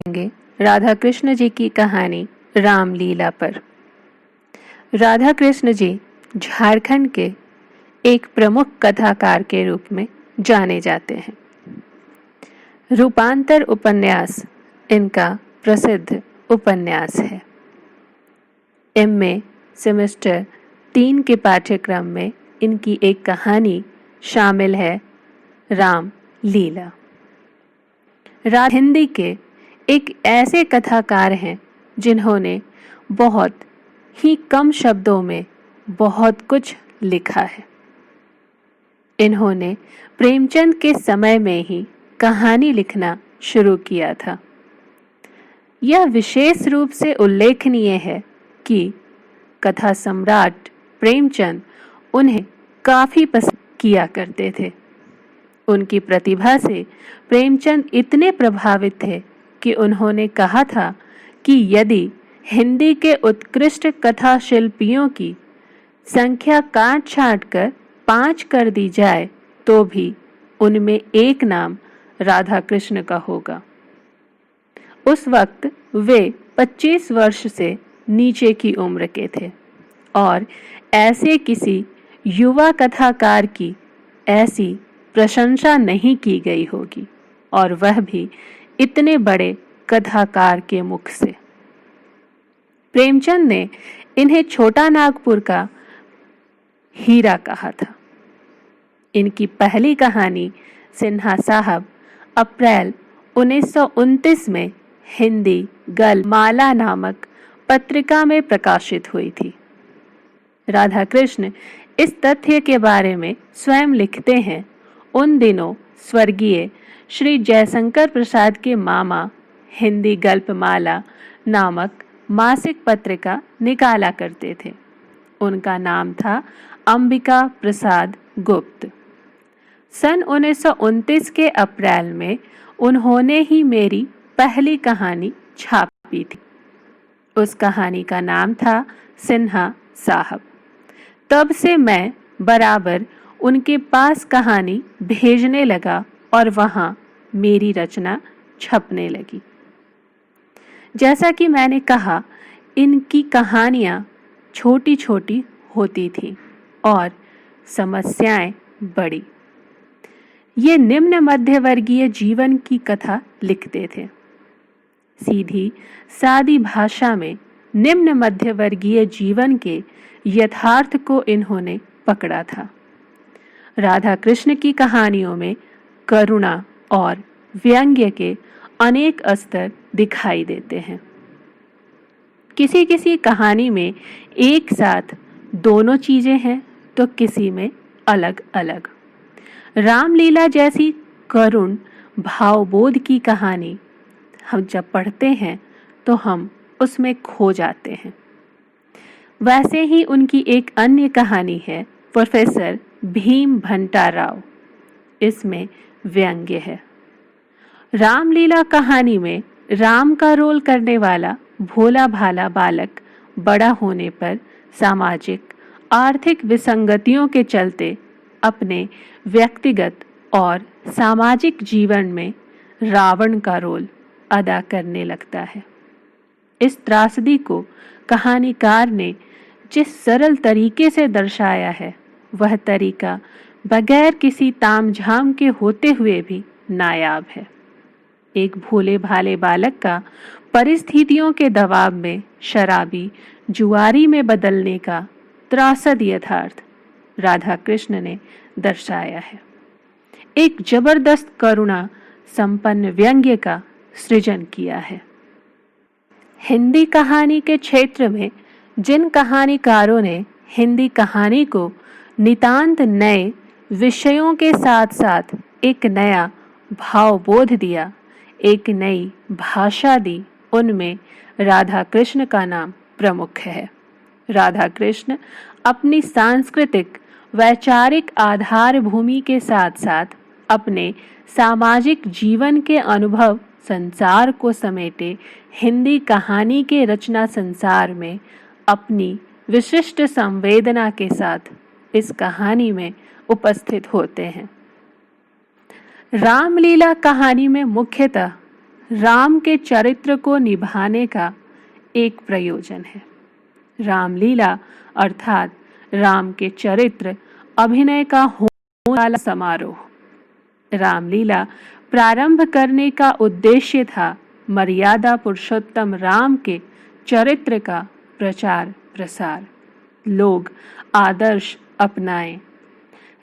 सुनेंगे राधा कृष्ण जी की कहानी रामलीला पर। राधा कृष्ण जी झारखंड के एक प्रमुख कथाकार के रूप में जाने जाते हैं। रूपांतर उपन्यास इनका प्रसिद्ध उपन्यास है। एमए सेमेस्टर 3 के पाठ्यक्रम में इनकी एक कहानी शामिल है, राम लीला। हिंदी के एक ऐसे कथाकार हैं जिन्होंने बहुत ही कम शब्दों में बहुत कुछ लिखा है। इन्होंने प्रेमचंद के समय में ही कहानी लिखना शुरू किया था। यह विशेष रूप से उल्लेखनीय है कि कथा सम्राट प्रेमचंद उन्हें काफी पसंद किया करते थे। उनकी प्रतिभा से प्रेमचंद इतने प्रभावित थे कि उन्होंने कहा था कि यदि हिंदी के उत्कृष्ट कथा शिल्पियों की संख्या काट छांट कर 5 कर दी जाए तो भी उनमें एक नाम राधा कृष्ण का होगा। उस वक्त वे 25 वर्ष से नीचे की उम्र के थे और ऐसे किसी युवा कथाकार की ऐसी प्रशंसा नहीं की गई होगी, और वह भी इतने बड़े कथाकार के मुख से। प्रेमचंद ने इन्हें छोटा नागपुर का हीरा कहा था। इनकी पहली कहानी सिन्हा साहब अप्रैल 1929 में हिंदी गलमाला नामक पत्रिका में प्रकाशित हुई थी। राधा कृष्ण इस तथ्य के बारे में स्वयं लिखते हैं, उन दिनों स्वर्गीय श्री जयशंकर प्रसाद के मामा हिंदी गल्पमाला नामक मासिक पत्रिका निकाला करते थे। उनका नाम था अंबिका प्रसाद गुप्त। सन 1929 के अप्रैल में उन्होंने ही मेरी पहली कहानी छापी थी। उस कहानी का नाम था सिन्हा साहब। तब से मैं बराबर उनके पास कहानी भेजने लगा और वहां मेरी रचना छपने लगी। जैसा कि मैंने कहा, इनकी कहानियां छोटी छोटी होती थीं और समस्याएं बड़ी। ये निम्न मध्यवर्गीय जीवन की कथा लिखते थे। सीधी सादी भाषा में निम्न मध्यवर्गीय जीवन के यथार्थ को इन्होंने पकड़ा था। राधा कृष्ण की कहानियों में करुणा और व्यंग्य के अनेक स्तर दिखाई देते हैं। किसी किसी कहानी में एक साथ दोनों चीजें हैं तो किसी में अलग अलग। रामलीला जैसी करुण भावबोध की कहानी हम जब पढ़ते हैं तो हम उसमें खो जाते हैं। वैसे ही उनकी एक अन्य कहानी है प्रोफेसर भीम भंटा राव। इसमें व्यंग्य है। रामलीला कहानी में राम का रोल करने वाला भोला भाला बालक बड़ा होने पर सामाजिक आर्थिक विसंगतियों के चलते अपने व्यक्तिगत और सामाजिक जीवन में रावण का रोल अदा करने लगता है। इस त्रासदी को कहानीकार ने जिस सरल तरीके से दर्शाया है, वह तरीका बगैर किसी तामझाम के होते हुए भी नायाब है। एक भोले भाले बालक का परिस्थितियों के दबाव में शराबी जुआरी में बदलने का त्रासद यथार्थ राधा कृष्ण ने दर्शाया है। एक जबरदस्त करुणा संपन्न व्यंग्य का सृजन किया है। हिंदी कहानी के क्षेत्र में जिन कहानीकारों ने हिंदी कहानी को नितांत नए विषयों के साथ साथ एक नया भावबोध दिया, एक नई भाषा दी, उनमें राधा कृष्ण का नाम प्रमुख है। राधा कृष्ण अपनी सांस्कृतिक वैचारिक आधार भूमि के साथ साथ अपने सामाजिक जीवन के अनुभव संसार को समेटे हिंदी कहानी के रचना संसार में अपनी विशिष्ट संवेदना के साथ इस कहानी में उपस्थित होते हैं। रामलीला कहानी में मुख्यतः राम के चरित्र को निभाने का एक प्रयोजन है। रामलीला अर्थात राम के चरित्र अभिनय का होने वाला समारोह। रामलीला प्रारंभ करने का उद्देश्य था मर्यादा पुरुषोत्तम राम के चरित्र का प्रचार प्रसार, लोग आदर्श अपनाएं।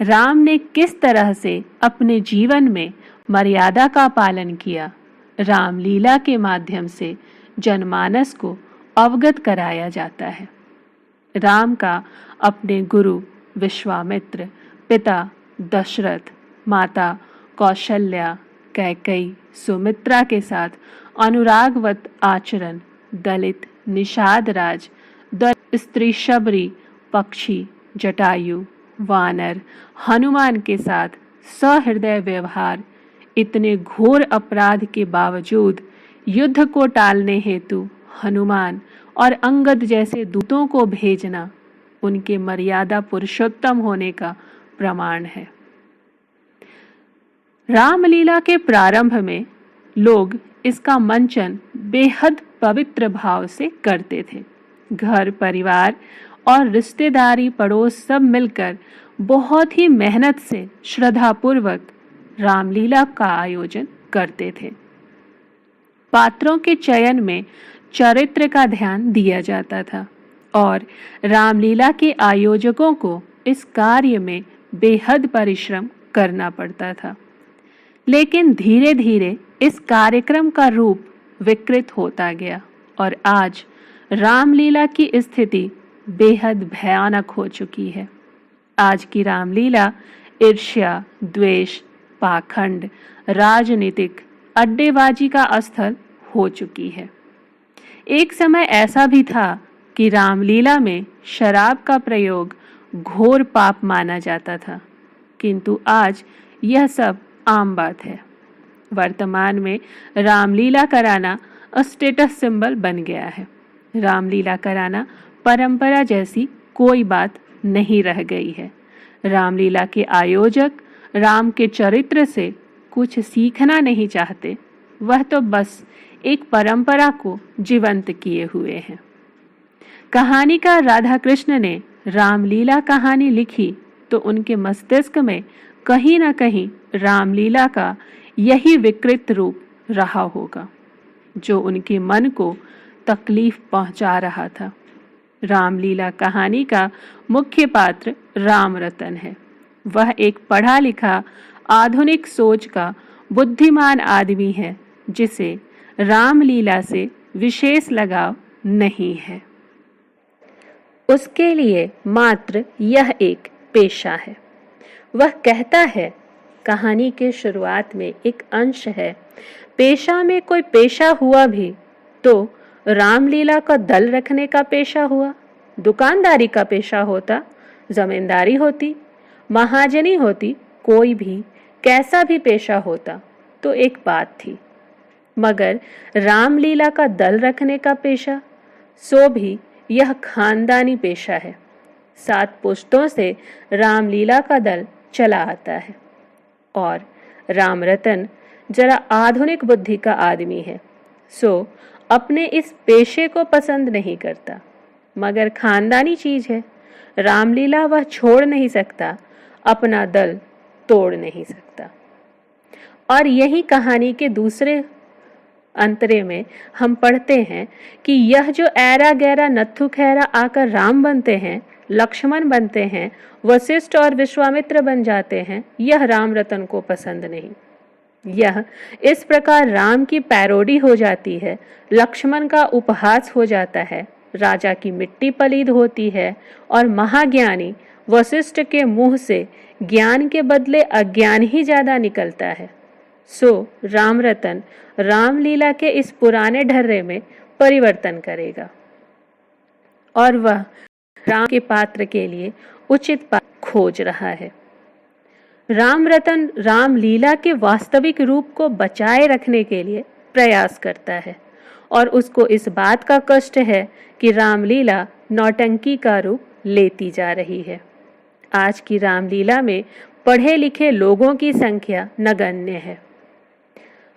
राम ने किस तरह से अपने जीवन में मर्यादा का पालन किया, रामलीला के माध्यम से जनमानस को अवगत कराया जाता है। राम का अपने गुरु विश्वामित्र, पिता दशरथ, माता कौशल्या, कैकेयी, सुमित्रा के साथ अनुरागवत आचरण, दलित, निषाद राज, स्त्री शबरी, पक्षी, जटायु, वानर, हनुमान के साथ सहृदय व्यवहार, इतने घोर अपराध के बावजूद युद्ध को टालने हेतु हनुमान और अंगद जैसे दूतों को भेजना उनके मर्यादा पुरुषोत्तम होने का प्रमाण है। रामलीला के प्रारंभ में लोग इसका मंचन बेहद पवित्र भाव से करते थे। घर परिवार और रिश्तेदारी पड़ोस सब मिलकर बहुत ही मेहनत से श्रद्धापूर्वक रामलीला का आयोजन करते थे। पात्रों के चयन में चरित्र का ध्यान दिया जाता था और रामलीला के आयोजकों को इस कार्य में बेहद परिश्रम करना पड़ता था। लेकिन धीरे धीरे इस कार्यक्रम का रूप विकृत होता गया और आज रामलीला की स्थिति बेहद भयानक हो चुकी है। आज की रामलीला ईर्ष्या, द्वेष, पाखंड, राजनीतिक अड्डेबाजी का स्थल हो चुकी है। एक समय ऐसा भी था कि रामलीला में शराब का प्रयोग घोर पाप माना जाता था, किंतु आज यह सब आम बात है। वर्तमान में रामलीला कराना स्टेटस सिंबल बन गया है। रामलीला कराना परंपरा जैसी कोई बात नहीं रह गई है। रामलीला के आयोजक राम के चरित्र से कुछ सीखना नहीं चाहते, वह तो बस एक परंपरा को जीवंत किए हुए हैं। कहानीकार राधा कृष्ण ने रामलीला कहानी लिखी तो उनके मस्तिष्क में कहीं न कहीं रामलीला का यही विकृत रूप रहा होगा जो उनके मन को तकलीफ पहुंचा रहा था। रामलीला कहानी का मुख्य पात्र रामरतन है। वह एक पढ़ा लिखा आधुनिक सोच का बुद्धिमान आदमी है जिसे रामलीला से विशेष लगाव नहीं है। उसके लिए मात्र यह एक पेशा है। वह कहता है, कहानी के शुरुआत में एक अंश है, पेशा में कोई पेशा हुआ भी तो रामलीला का दल रखने का पेशा हुआ। दुकानदारी का पेशा होता, जमींदारी होती, महाजनी होती, कोई भी कैसा भी पेशा होता तो एक बात थी, मगर रामलीला का दल रखने का पेशा, सो भी यह खानदानी पेशा है। 7 पुश्तों से रामलीला का दल चला आता है और रामरतन जरा आधुनिक बुद्धि का आदमी है, सो अपने इस पेशे को पसंद नहीं करता, मगर खानदानी चीज है, रामलीला वह छोड़ नहीं सकता, अपना दल तोड़ नहीं सकता। और यही कहानी के दूसरे अंतरे में हम पढ़ते हैं कि यह जो ऐरा गैरा नत्थु खैरा आकर राम बनते हैं, लक्ष्मण बनते हैं, वशिष्ठ और विश्वामित्र बन जाते हैं, यह रामरतन को पसंद नहीं। यह इस प्रकार राम की पैरोडी हो जाती है, लक्ष्मण का उपहास हो जाता है, राजा की मिट्टी पलीद होती है और महाज्ञानी वशिष्ठ के मुंह से ज्ञान के बदले अज्ञान ही ज्यादा निकलता है। सो रामरतन रामलीला के इस पुराने ढर्रे में परिवर्तन करेगा और वह राम के पात्र के लिए उचित पात्र खोज रहा है। रामरतन रामलीला के वास्तविक रूप को बचाए रखने के लिए प्रयास करता है और उसको इस बात का कष्ट है कि रामलीला नौटंकी का रूप लेती जा रही है। आज की रामलीला में पढ़े लिखे लोगों की संख्या नगण्य है।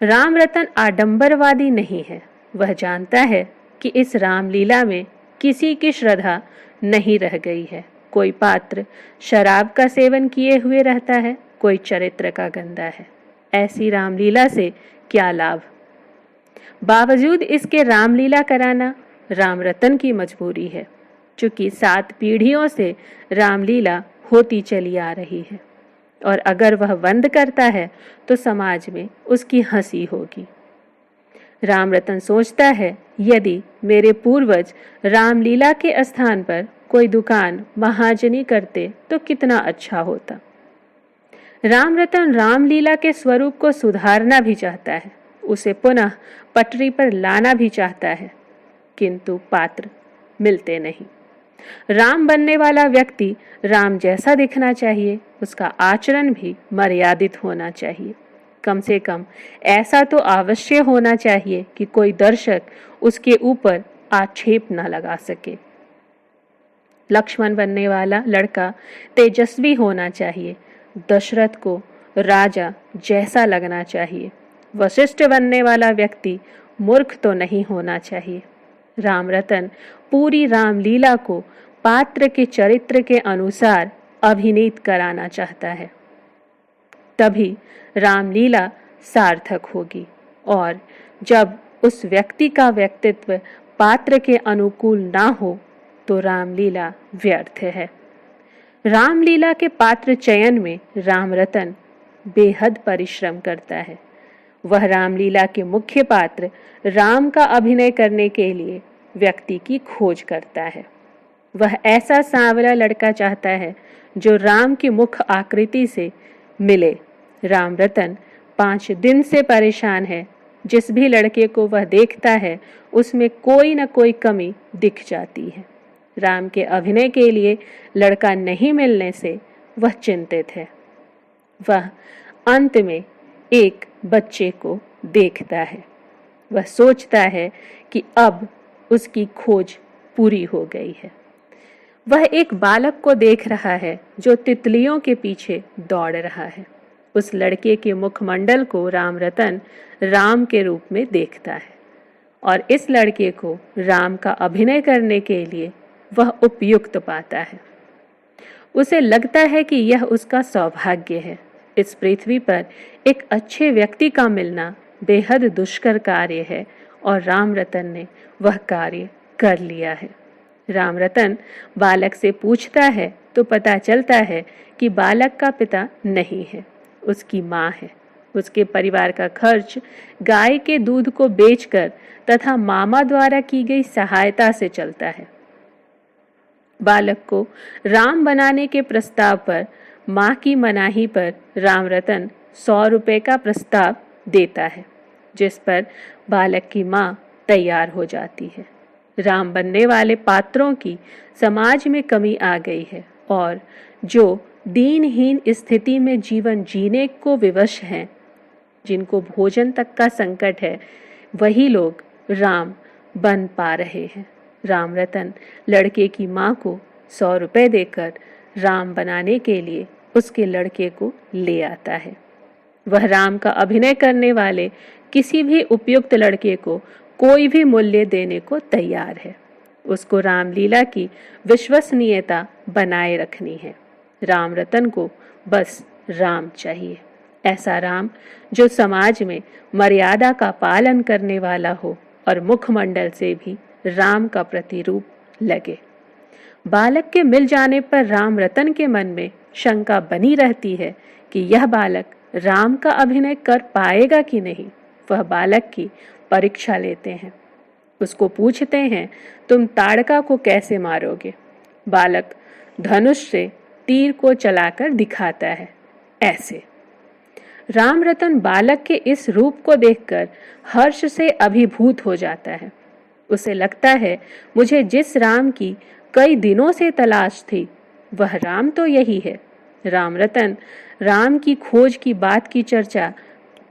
राम रतन आडंबरवादी नहीं है। वह जानता है कि इस रामलीला में किसी की श्रद्धा नहीं रह गई है। कोई पात्र शराब का सेवन किए हुए रहता है, कोई चरित्र का गंदा है। ऐसी रामलीला से क्या लाभ? बावजूद इसके रामलीला कराना राम रतन की मजबूरी है, चूंकि 7 पीढ़ियों से रामलीला होती चली आ रही है और अगर वह बंद करता है तो समाज में उसकी हंसी होगी। राम रतन सोचता है, यदि मेरे पूर्वज रामलीला के स्थान पर कोई दुकान महाजनी करते तो कितना अच्छा होता। राम रतन रामलीला के स्वरूप को सुधारना भी चाहता है, उसे पुनः पटरी पर लाना भी चाहता है, किंतु पात्र मिलते नहीं। राम बनने वाला व्यक्ति राम जैसा दिखना चाहिए, उसका आचरण भी मर्यादित होना चाहिए। कम से कम ऐसा तो अवश्य होना चाहिए कि कोई दर्शक उसके ऊपर आक्षेप न लगा सके। लक्ष्मण बनने वाला लड़का तेजस्वी होना चाहिए, दशरथ को राजा जैसा लगना चाहिए। वशिष्ठ बनने वाला व्यक्ति मूर्ख तो नहीं होना चाहिए। राम रतन पूरी रामलीला को पात्र के चरित्र के अनुसार अभिनीत कराना चाहता है, तभी रामलीला सार्थक होगी। और जब उस व्यक्ति का व्यक्तित्व पात्र के अनुकूल ना हो तो रामलीला व्यर्थ है। रामलीला के पात्र चयन में राम रतन बेहद परिश्रम करता है। वह रामलीला के मुख्य पात्र राम का अभिनय करने के लिए व्यक्ति की खोज करता है। वह ऐसा सांवला लड़का चाहता है जो राम की मुख आकृति से मिले। राम रतन 5 दिन से परेशान है। जिस भी लड़के को वह देखता है उसमें कोई न कोई कमी दिख जाती है। राम के अभिनय के लिए लड़का नहीं मिलने से वह चिंतित है। वह अंत में एक बच्चे को देखता है। वह सोचता है कि अब उसकी खोज पूरी हो गई है। वह एक बालक को देख रहा है जो तितलियों के पीछे दौड़ रहा है। उस लड़के के मुखमंडल को राम रतन राम के रूप में देखता है और इस लड़के को राम का अभिनय करने के लिए वह उपयुक्त पाता है। उसे लगता है कि यह उसका सौभाग्य है। इस पृथ्वी पर एक अच्छे व्यक्ति का मिलना बेहद दुष्कर कार्य है और राम रतन ने वह कार्य कर लिया है। राम रतन बालक से पूछता है तो पता चलता है कि बालक का पिता नहीं है, उसकी माँ है। उसके परिवार का खर्च गाय के दूध को बेचकर तथा मामा द्वारा की गई सहायता से चलता है। बालक को राम बनाने के प्रस्ताव पर माँ की मनाही पर राम रतन 100 रुपए का प्रस्ताव देता है, जिस पर बालक की माँ तैयार हो जाती है। राम बनने वाले पात्रों की समाज में कमी आ गई है और जो दीनहीन स्थिति में जीवन जीने को विवश हैं, जिनको भोजन तक का संकट है, वही लोग राम बन पा रहे हैं। राम रतन लड़के की माँ को 100 रुपए देकर राम बनाने के लिए उसके लड़के को ले आता है। वह राम का अभिनय करने वाले किसी भी उपयुक्त लड़के को कोई भी मूल्य देने को तैयार है। उसको रामलीला की विश्वसनीयता बनाए रखनी है। राम रतन को बस राम चाहिए, ऐसा राम जो समाज में मर्यादा का पालन करने वाला हो और मुखमंडल से भी राम का प्रतिरूप लगे। बालक के मिल जाने पर राम रतन के मन में शंका बनी रहती है कि यह बालक राम का अभिनय कर पाएगा कि नहीं। वह बालक की परीक्षा लेते हैं। उसको पूछते हैं, तुम ताड़का को कैसे मारोगे? बालक धनुष से तीर को चलाकर दिखाता है, ऐसे। राम रतन बालक के इस रूप को देखकर हर्ष से अभिभूत हो जाता है। उसे लगता है, मुझे जिस राम की कई दिनों से तलाश थी वह राम तो यही है। राम रतन राम की खोज की बात की चर्चा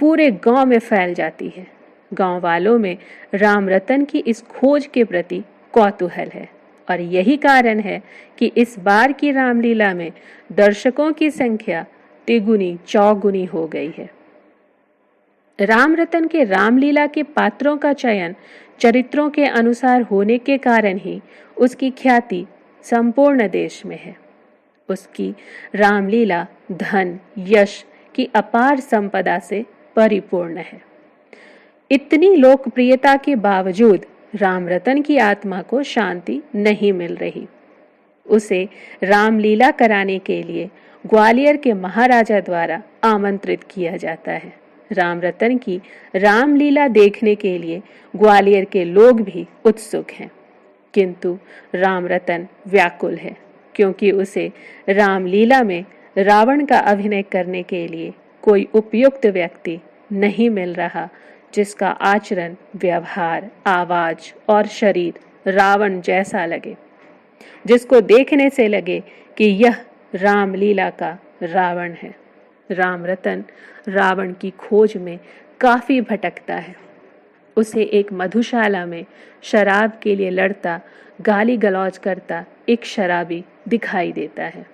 पूरे गांव में फैल जाती है। गांव वालों में राम रतन की इस खोज के प्रति कौतूहल है और यही कारण है कि इस बार की रामलीला में दर्शकों की संख्या तिगुनी चौगुनी हो गई है। राम रतन के रामलीला के पात्रों का चयन चरित्रों के अनुसार होने के कारण ही उसकी ख्याति संपूर्ण देश में है। उसकी रामलीला धन यश की अपार संपदा से परिपूर्ण है। इतनी लोकप्रियता के बावजूद राम रतन की आत्मा को शांति नहीं मिल रही। उसे रामलीला कराने के लिए ग्वालियर के महाराजा द्वारा आमंत्रित किया जाता है। राम रतन की रामलीला देखने के लिए ग्वालियर के लोग भी उत्सुक हैं, किंतु राम रतन व्याकुल है, क्योंकि उसे रामलीला में रावण का अभिनय करने के लिए कोई उपयुक्त व्यक्ति नहीं मिल रहा, जिसका आचरण, व्यवहार, आवाज और शरीर रावण जैसा लगे, जिसको देखने से लगे कि यह रामलीला का रावण है। राम रतन रावण की खोज में काफी भटकता है। उसे एक मधुशाला में शराब के लिए लड़ता, गाली गलौज करता एक शराबी दिखाई देता है।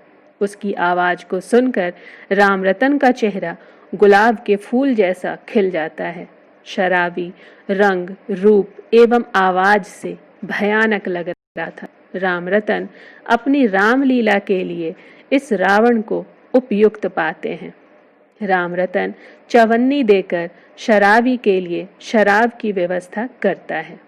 उसकी आवाज को सुनकर राम रतन का चेहरा गुलाब के फूल जैसा खिल जाता है। शराबी रंग, रूप एवं आवाज से भयानक लग रहा था। राम रतन अपनी रामलीला के लिए इस रावण को उपयुक्त पाते हैं। राम रतन चवन्नी देकर शराबी के लिए शराब की व्यवस्था करता है,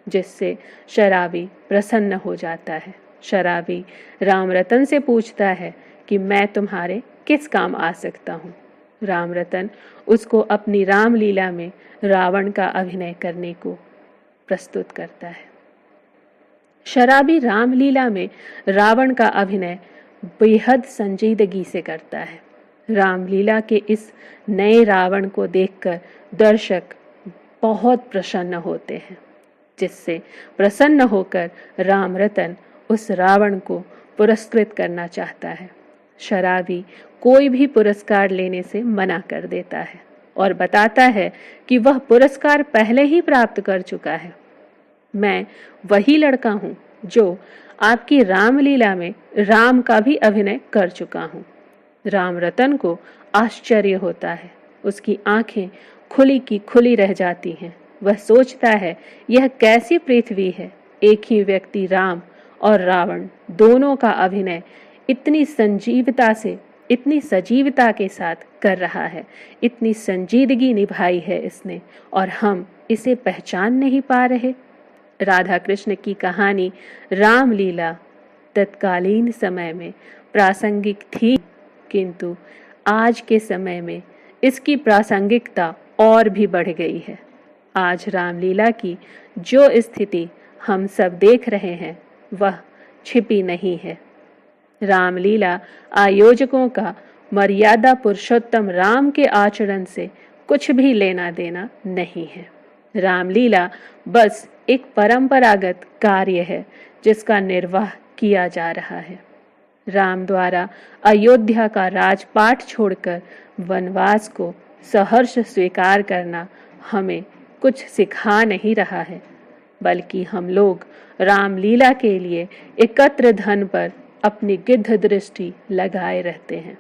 जिससे शराबी प्रसन्न हो जाता है। शराबी राम रतन से पूछता है कि मैं तुम्हारे किस काम आ सकता हूँ। राम रतन उसको अपनी रामलीला में रावण का अभिनय करने को प्रस्तुत करता है। शराबी रामलीला में रावण का अभिनय बेहद संजीदगी से करता है। रामलीला के इस नए रावण को देखकर दर्शक बहुत प्रसन्न होते हैं, जिससे प्रसन्न होकर राम रतन उस रावण को पुरस्कृत करना चाहता है। शराबी कोई भी पुरस्कार लेने से मना कर देता है और बताता है कि वह पुरस्कार पहले ही प्राप्त कर चुका है। मैं वही लड़का हूँ जो आपकी रामलीला में राम का भी अभिनय कर चुका हूँ। राम रतन को आश्चर्य होता है। उसकी आंखें खुली की खुली रह जाती हैं। वह सोचता है, यह कैसी पृथ्वी है। एक ही व्यक्ति राम और रावण दोनों का अभिनय इतनी संजीवता से, इतनी सजीवता के साथ कर रहा है। इतनी संजीदगी निभाई है इसने, और हम इसे पहचान नहीं पा रहे। राधा कृष्ण की कहानी रामलीला तत्कालीन समय में प्रासंगिक थी, किंतु आज के समय में इसकी प्रासंगिकता और भी बढ़ गई है। आज रामलीला की जो स्थिति हम सब देख रहे हैं, वह छिपी नहीं है। रामलीला आयोजकों का मर्यादा पुरुषोत्तम राम के आचरण से कुछ भी लेना देना नहीं है। रामलीला बस एक परंपरागत कार्य है जिसका निर्वाह किया जा रहा है। राम द्वारा अयोध्या का राजपाट छोड़कर वनवास को सहर्ष स्वीकार करना हमें कुछ सिखा नहीं रहा है, बल्कि हम लोग रामलीला के लिए एकत्र धन पर अपनी गिद्ध दृष्टि लगाए रहते हैं।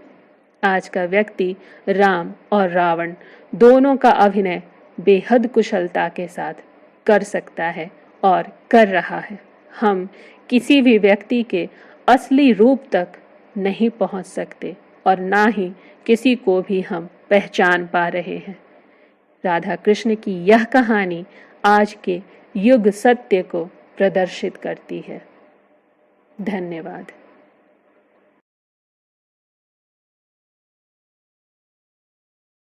आज का व्यक्ति राम और रावण दोनों का अभिनय बेहद कुशलता के साथ कर सकता है और कर रहा है। हम किसी भी व्यक्ति के असली रूप तक नहीं पहुंच सकते और ना ही किसी को भी हम पहचान पा रहे हैं। राधा कृष्ण की यह कहानी आज के युग सत्य को प्रदर्शित करती है। धन्यवाद।